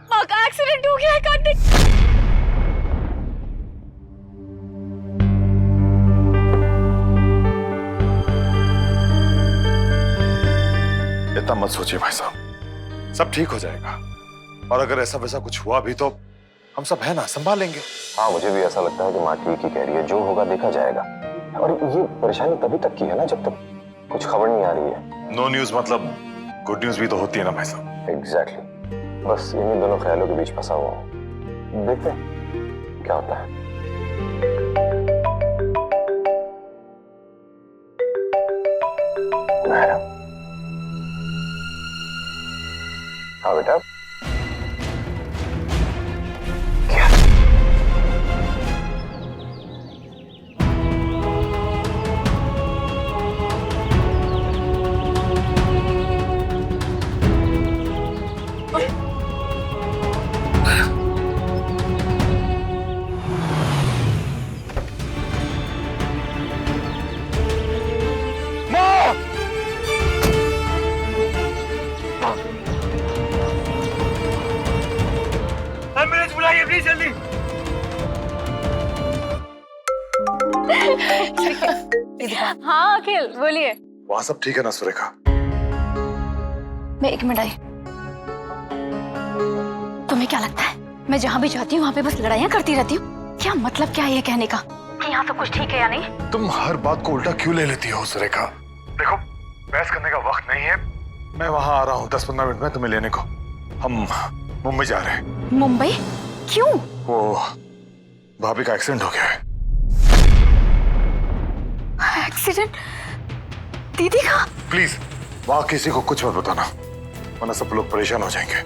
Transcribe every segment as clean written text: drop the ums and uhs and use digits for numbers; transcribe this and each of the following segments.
माँ का एक्सीडेंट हो गया है कार्तिक। इतना मत सोचिए भाई साहब, सब ठीक हो जाएगा। और अगर ऐसा वैसा कुछ हुआ भी तो हम सब है ना, संभाल लेंगे। हाँ, मुझे भी ऐसा लगता है कि माँ ठीक ही कह रही है, जो होगा देखा जाएगा। और ये परेशानी तभी तक की है ना जब तक कुछ खबर नहीं आ रही है। नो न्यूज मतलब गुड न्यूज भी तो होती है ना भाई साहब। एग्जैक्टली, बस इन्हीं दोनों ख्यालों के बीच फंसा हुआ हूँ। देखते हैं क्या होता है। मैडम, हाँ बेटा, क्या? एम्बुलेंस बुलाइए प्लीज जल्दी। हाँ अखिल बोलिए। वहां सब ठीक है ना सुरेखा? मैं 1 मिनट आई। तुम्हें क्या लगता है मैं जहाँ भी जाती हूँ वहाँ पे बस लड़ाइयाँ करती रहती हूँ? क्या मतलब क्या है ये कहने का कि यहाँ सब कुछ ठीक है या नहीं? तुम हर बात को उल्टा क्यों ले लेती हो सुरेखा? देखो, बहस करने का वक्त नहीं है। मैं वहां आ रहा हूँ 10-15 मिनट में तुम्हें लेने को। हम मुंबई जा रहे हैं। मुंबई? क्यों? वो भाभी का एक्सीडेंट हो गया है। एक्सीडेंट? दीदी का? प्लीज वहां किसी को कुछ मत बताना, वरना सब लोग परेशान हो जाएंगे।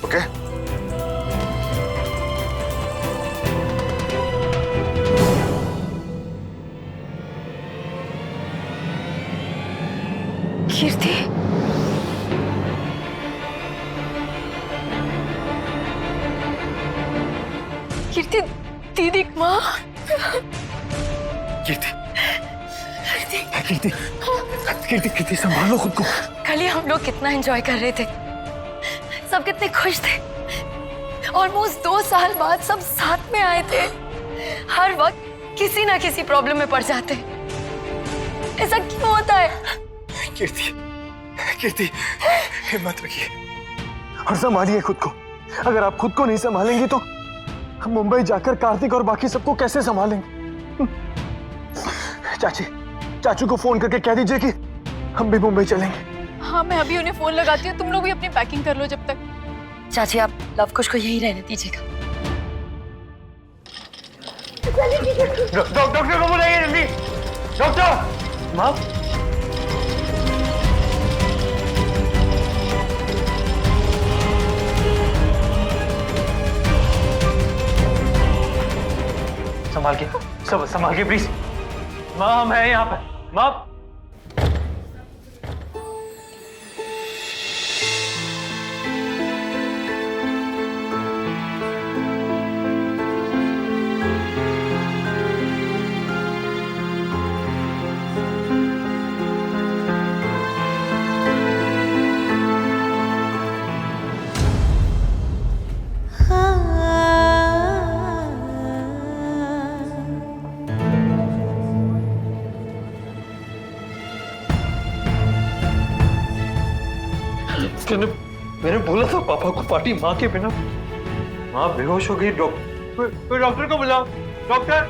ओके? कीर्ति? कीर्ति दीदी माँ? कीर्ति, कीर्ति, कीर्ति, कीर्ति संभालो खुद को। कल ही हम लोग कितना एंजॉय कर रहे थे, सब कितने खुश थे। ऑलमोस्ट 2 साल बाद सब साथ में आए थे। हर वक्त किसी ना किसी प्रॉब्लम में पड़ जाते। ऐसा क्यों होता है? कीर्ति, कीर्ति, हिम्मत रखिए और संभालिए खुद को। अगर आप खुद को नहीं संभालेंगे तो हम मुंबई जाकर कार्तिक और बाकी सबको कैसे संभालेंगे? चाची, चाचू को फोन करके कह दीजिए कि हम भी मुंबई चलेंगे। हाँ मैं अभी उन्हें फोन लगाती हूँ, तुम लोग भी अपनी पैकिंग कर लो जब तक। चाची आप लव कुश को यही रहने दीजिएगा। डॉक्टर को बुलाइए जल्दी। डॉक्टर! माँ, संभाल के, सब संभाल के प्लीज। माँ हम हैं यहाँ पे। माँ, मैंने बोला था पापा को पार्टी माँ के बिना। माँ बेहोश हो गई। डॉक्टर को बुलाओ। डॉक्टर!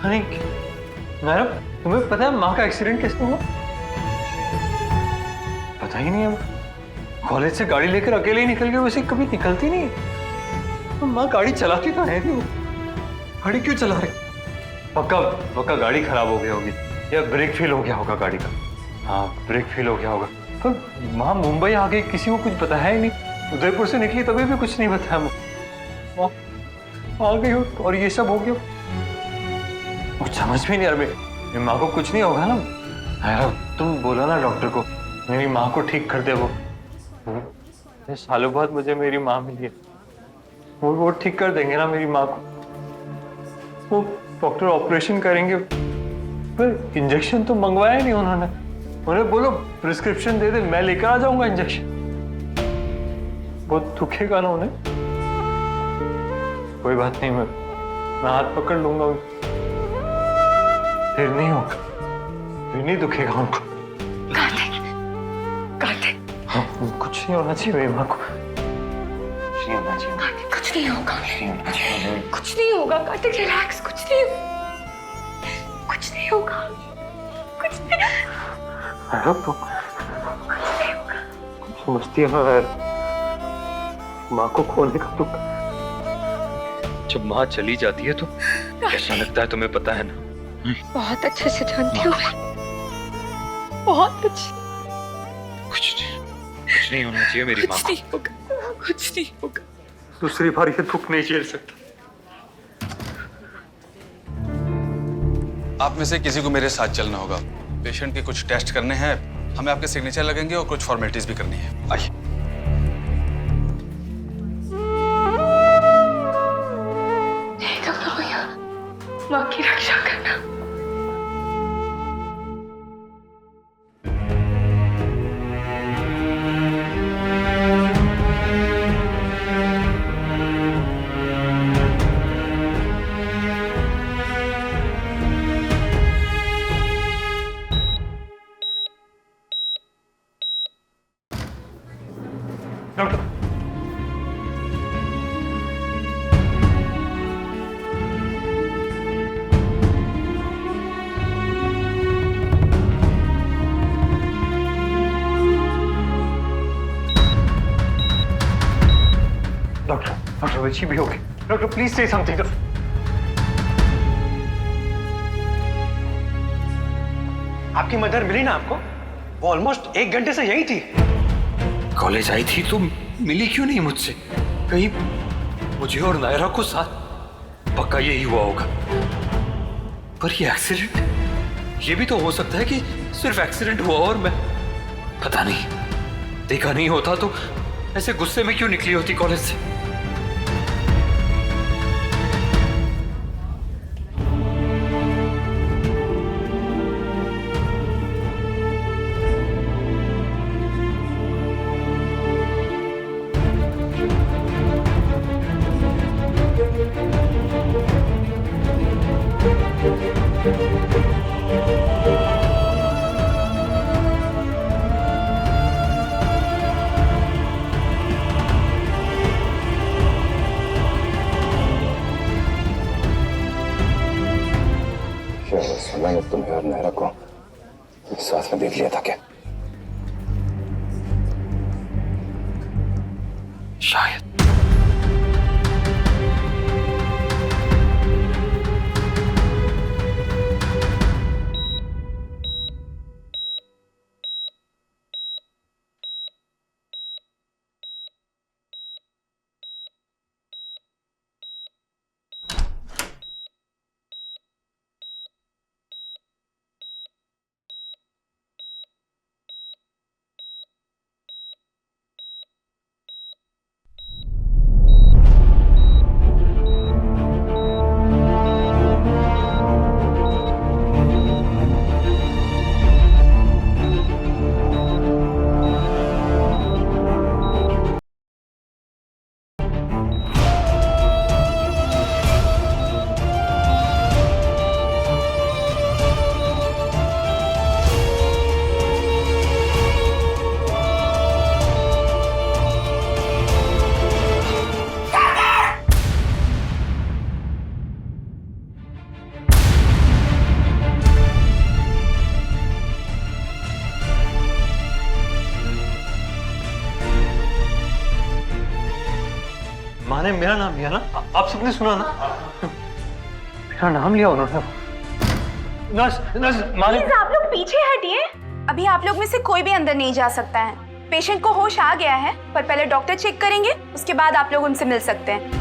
हनी, मैडम तुम्हें पता है माँ का एक्सीडेंट कैसे हुआ? पता ही नहीं है। कॉलेज से गाड़ी लेकर अकेले ही निकल गए, वैसे कभी निकलती नहीं है। तो माँ गाड़ी चलाती तो है थी, वो गाड़ी क्यों चला रही? पक्का गाड़ी खराब हो गई होगी या ब्रेक फेल हो गया होगा गाड़ी का। हाँ ब्रेक फेल हो गया होगा। तो माँ मुंबई आ गई, किसी को कुछ बताया ही नहीं। उदयपुर से निकली तभी भी कुछ नहीं बताया। माँ आ गई और ये सब हो गया। कुछ समझ में नहीं आ रहा। मेरी माँ को कुछ नहीं होगा ना? यार तुम बोलो ना डॉक्टर को मेरी माँ को ठीक कर दे। वो सालों बाद मुझे मेरी माँ मिली है, वो ठीक कर देंगे ना मेरी माँ को। वो डॉक्टर ऑपरेशन करेंगे, पर इंजेक्शन तो मंगवाया नहीं उन्होंने। उन्हें बोलो प्रिस्क्रिप्शन दे दे, मैं लेकर आ जाऊंगा इंजेक्शन। बहुत दुखेगा ना उन्हें? कोई बात नहीं, मैं हाथ पकड़ लूंगा उनको। फिर नहीं होगा, फिर नहीं दुखेगा उनको। कार्तिक, कार्तिक, हाँ, कुछ नहीं होना चाहिए मेरी माँ को। कुछ नहीं होना चाहिए। कार्तिक, कुछ नहीं होगा, कुछ नहीं होगा कार्तिक, रिलैक्स, कुछ नहीं होगा, कुछ नहीं। तुम समझती है माँ को खोने का दुख। जब माँ चली जाती है तो कैसा लगता है तुम्हें पता है ना? बहुत अच्छे से जानती हूँ मैं, बहुत अच्छे। कुछ नहीं होना चाहिए मेरी माँ को। कुछ नहीं होगा, कुछ नहीं होगा। दूसरी बार ये दुख नहीं झेल सकता। आप में से किसी को मेरे साथ चलना होगा। पेशेंट के कुछ टेस्ट करने हैं, हमें आपके सिग्नेचर लगेंगे और कुछ फॉर्मेलिटीज भी करनी है। आइए। भैया, माँ की रक्षा करना। Doctor, doctor will she be okay? Doctor please से समथिंग। आपकी मदर मिली ना आपको? वो ऑलमोस्ट 1 घंटे से यही थी। कॉलेज आई थी तो मिली क्यों नहीं मुझसे? कहीं मुझे और नायरा को साथ पक्का यही हुआ होगा। पर ये एक्सीडेंट, ये भी तो हो सकता है कि सिर्फ एक्सीडेंट हुआ और मैं पता नहीं, देखा नहीं होता तो ऐसे गुस्से में क्यों निकली होती कॉलेज से? मैंने तुम्हें और नायरा को साथ में देख लिया था क्या? शायद। माँ ने मेरा नाम लिया ना? आप सबने सुना ना? मेरा नाम लिया उन्होंने। नर्स, नर्स, माँ ने। आप लोग पीछे हटिए। अभी आप लोग में से कोई भी अंदर नहीं जा सकता है। पेशेंट को होश आ गया है, पर पहले डॉक्टर चेक करेंगे, उसके बाद आप लोग उनसे मिल सकते हैं।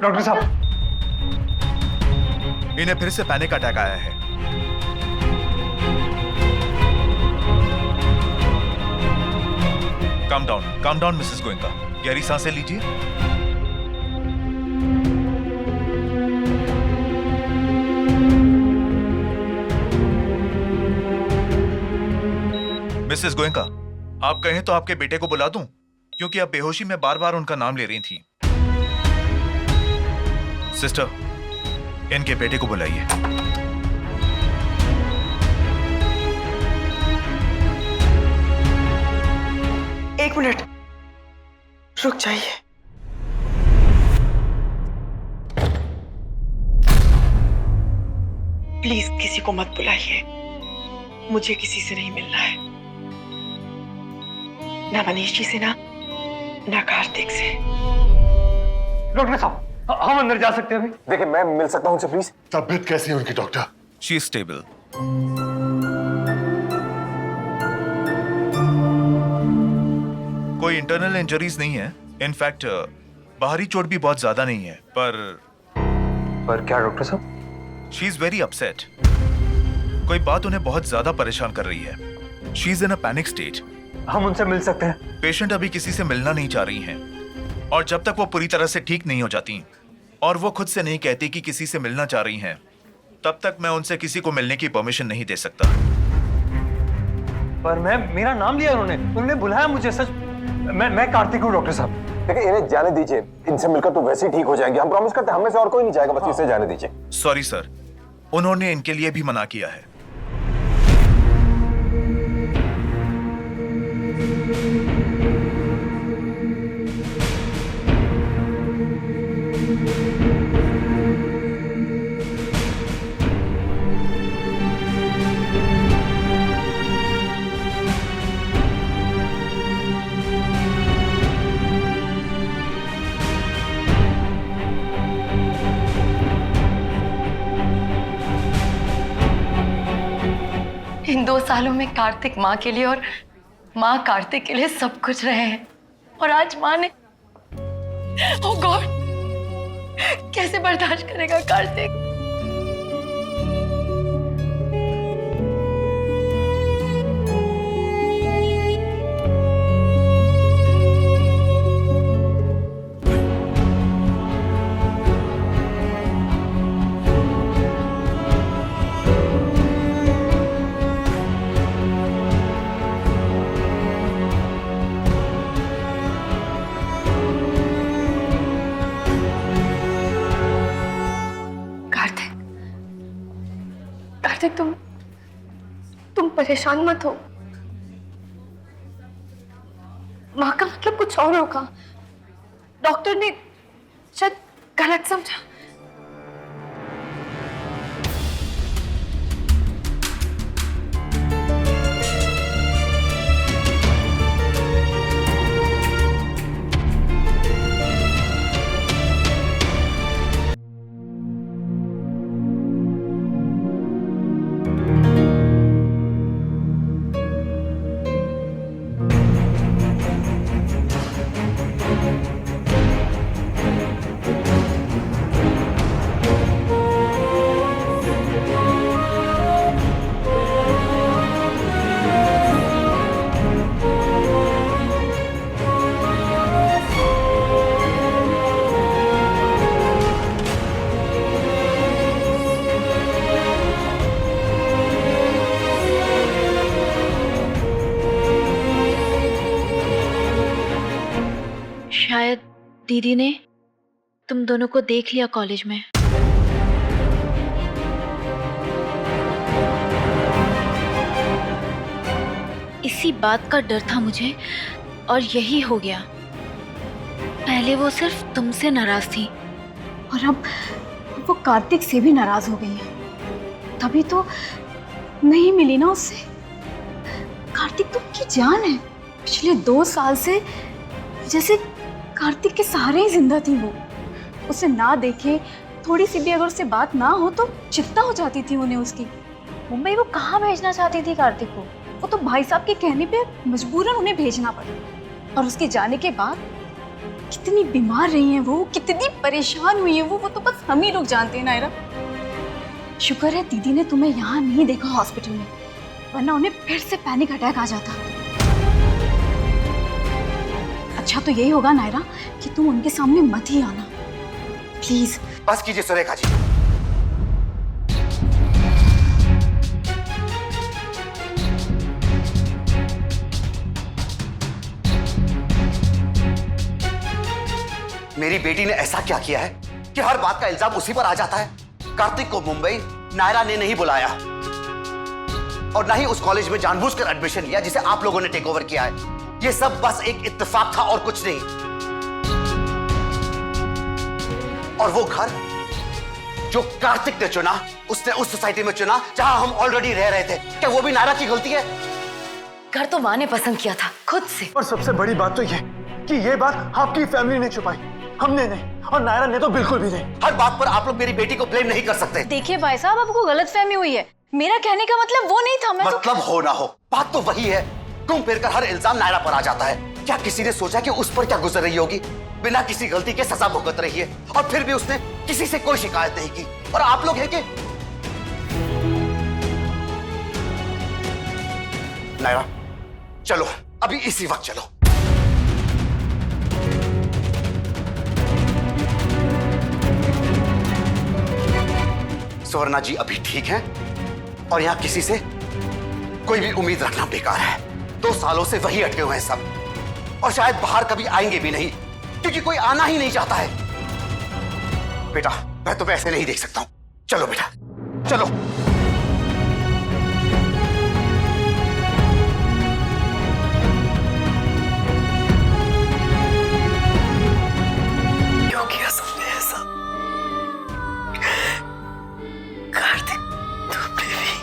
डॉक्टर साहब, इन्हें फिर से पैनिक अटैक आया है। काम डाउन मिसेस गोयनका, गहरी सांसें लीजिए। मिसेस गोयनका, आप कहें तो आपके बेटे को बुला दूं, क्योंकि आप बेहोशी में बार बार उनका नाम ले रही थी। सिस्टर, इनके बेटे को बुलाइए। एक मिनट रुक जाइए। प्लीज किसी को मत बुलाइए, मुझे किसी से नहीं मिलना है, ना मनीष जी से ना कार्तिक से। डॉक्टर साहब, हम अंदर जा सकते हैं अभी? देखिए, मैं मिल सकता हूँ उनसे प्लीज? तबीयत कैसी है उनकी डॉक्टर? She is stable. कोई इंटरनल इंजरीज नहीं है। इनफैक्ट बाहरी चोट भी बहुत ज्यादा नहीं है, पर क्या डॉक्टर साहब? She is very upset. कोई बात उन्हें बहुत ज्यादा परेशान कर रही है। She is in a panic state. हम उनसे मिल सकते हैं? पेशेंट अभी किसी से मिलना नहीं चाह रही हैं, और जब तक वो पूरी तरह से ठीक नहीं हो जाती और वो खुद से नहीं कहती कि किसी से मिलना चाह रही हैं, तब तक मैं उनसे किसी को मिलने की परमिशन नहीं दे सकता। पर मेरा नाम लिया उन्होंने बुलाया मुझे। सच मैं कार्तिक हूँ डॉक्टर साहब। देखिए, इन्हें जाने दीजिए, इनसे मिलकर तो वैसे ही ठीक हो जाएंगे, हम प्रॉमिस करते हैं। हमें से और कोई नहीं जाएगा, बस इसे जाने दीजिए। सॉरी सर, उन्होंने इनके लिए भी मना किया है। इन 2 सालों में कार्तिक माँ के लिए और माँ कार्तिक के लिए सब कुछ रहे हैं, और आज माँ ने, ओह गॉड, कैसे बर्दाश्त करेगा कार्तिक? कार्तिक, तुम परेशान मत हो। माँ का मतलब कुछ और होगा। डॉक्टर ने शायद गलत समझा। शायद दीदी ने तुम दोनों को देख लिया कॉलेज में। इसी बात का डर था मुझे, और यही हो गया। पहले वो सिर्फ तुमसे नाराज थी, और अब वो कार्तिक से भी नाराज हो गई है। तभी तो नहीं मिली ना उससे। कार्तिक तो उनकी जान है। पिछले 2 साल से जैसे कार्तिक के सहारे ही जिंदा थी वो। उसे ना देखे, थोड़ी सी भी अगर उससे बात ना हो तो चिंता हो जाती थी उन्हें उसकी। मुंबई वो कहाँ भेजना चाहती थी कार्तिक को? वो तो भाई साहब के कहने पे मजबूरन उन्हें भेजना पड़ा। और उसके जाने के बाद कितनी बीमार रही हैं वो, कितनी परेशान हुई है वो तो बस हम ही लोग जानते हैं नायरा। शुक्र है दीदी ने तुम्हें यहाँ नहीं देखा हॉस्पिटल में, वरना उन्हें फिर से पैनिक अटैक आ जाता। अच्छा तो यही होगा नायरा कि तुम उनके सामने मत ही आना, प्लीज। बस कीजिए सुरेखा जी। मेरी बेटी ने ऐसा क्या किया है कि हर बात का इल्जाम उसी पर आ जाता है? कार्तिक को मुंबई नायरा ने नहीं बुलाया और ना ही उस कॉलेज में जानबूझकर एडमिशन लिया जिसे आप लोगों ने टेक ओवर किया है। ये सब बस एक इत्तेफाक था और कुछ नहीं। और वो घर जो कार्तिक ने चुना, उसने उस सोसाइटी में चुना जहां हम ऑलरेडी रह रहे थे। क्या वो भी नायरा की गलती है? घर तो माँ ने पसंद किया था खुद से। और सबसे बड़ी बात तो ये कि ये बात आपकी फैमिली ने छुपाई, हमने नहीं, और नायरा ने तो बिल्कुल भी नहीं। हर बात पर आप लोग मेरी बेटी को ब्लेम नहीं कर सकते। देखिए भाई साहब, आपको गलतफहमी हुई है। मेरा कहने का मतलब वो नहीं था। मैं मतलब हो ना हो, बात तो वही है। घूम फिर कर हर इल्जाम नायरा पर आ जाता है। क्या किसी ने सोचा कि उस पर क्या गुजर रही होगी? बिना किसी गलती के सजा भुगत रही है और फिर भी उसने किसी से कोई शिकायत नहीं की। और आप लोग हैं कि नायरा, चलो अभी इसी वक्त चलो। सुवर्णा जी अभी ठीक हैं और यहां किसी से कोई भी उम्मीद रखना बेकार है। 2 सालों से वही अटके हुए हैं सब और शायद बाहर कभी आएंगे भी नहीं, क्योंकि कोई आना ही नहीं चाहता है। बेटा, मैं तुम्हें ऐसे नहीं देख सकता हूं। चलो बेटा, चलो। क्यों किया तुमने ऐसा? कार्तिक, तुमने भी।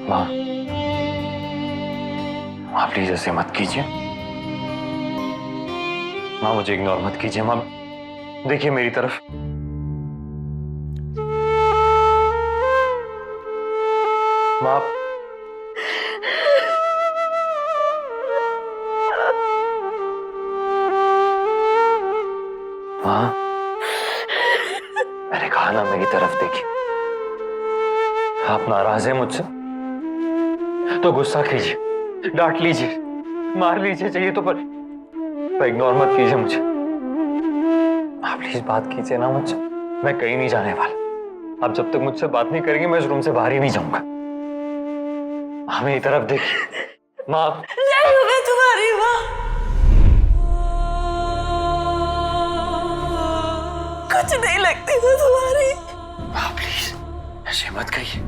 माँ, माँ प्लीज ऐसे मत कीजिए। माँ मुझे इग्नोर मत कीजिए। माँ देखिए मेरी तरफ। माँ, माँ मैंने कहा ना मेरी तरफ देखिए। आप नाराज हैं मुझसे तो गुस्सा कीजिए, डांट लीजिए, मार लीजिए चाहिए तो, पर इग्नोर मत कीजिए मुझे। आप प्लीज बात कीजिए ना मुझसे। मैं कहीं नहीं जाने वाला। आप जब तक मुझसे बात नहीं करेंगे मैं इस रूम से बाहर ही नहीं जाऊंगा। माँ मेरी तरफ देखिए। माँ नहीं हूँ मैं तुम्हारी माँ। कुछ नहीं लगती मैं तुम्हारी। माँ प्लीज ऐसे मत कहिए।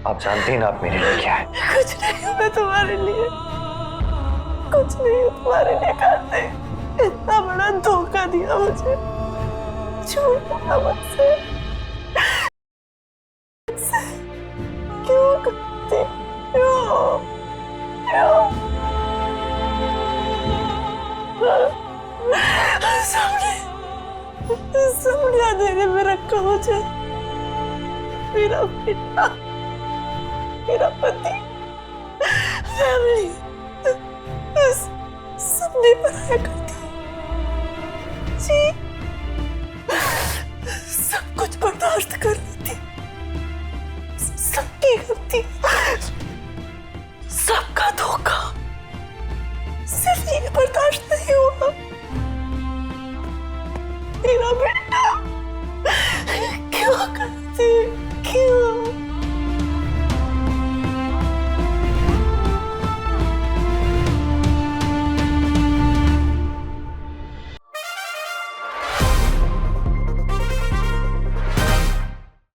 आप जानती हैं ना आप मेरे लिए क्या है। कुछ नहीं हूँ मैं तुम्हारे लिए, कुछ नहीं हूँ तुम्हारे लिए। कार्तिक, इतना बड़ा धोखा दिया मुझे, झूठ बोला मुझसे। क्यों करती? क्यों? सबने अंधेरे में रखा मुझे। मेरा बेटा, मेरा पति, फैमिली, सबने बनाया करती जी। सब कुछ बर्दाश्त कर लेती, सबकी गलती, सबका धोखा, सिर्फ ये बर्दाश्त नहीं हुआ। मेरा बेटा क्यों करती? क्यों?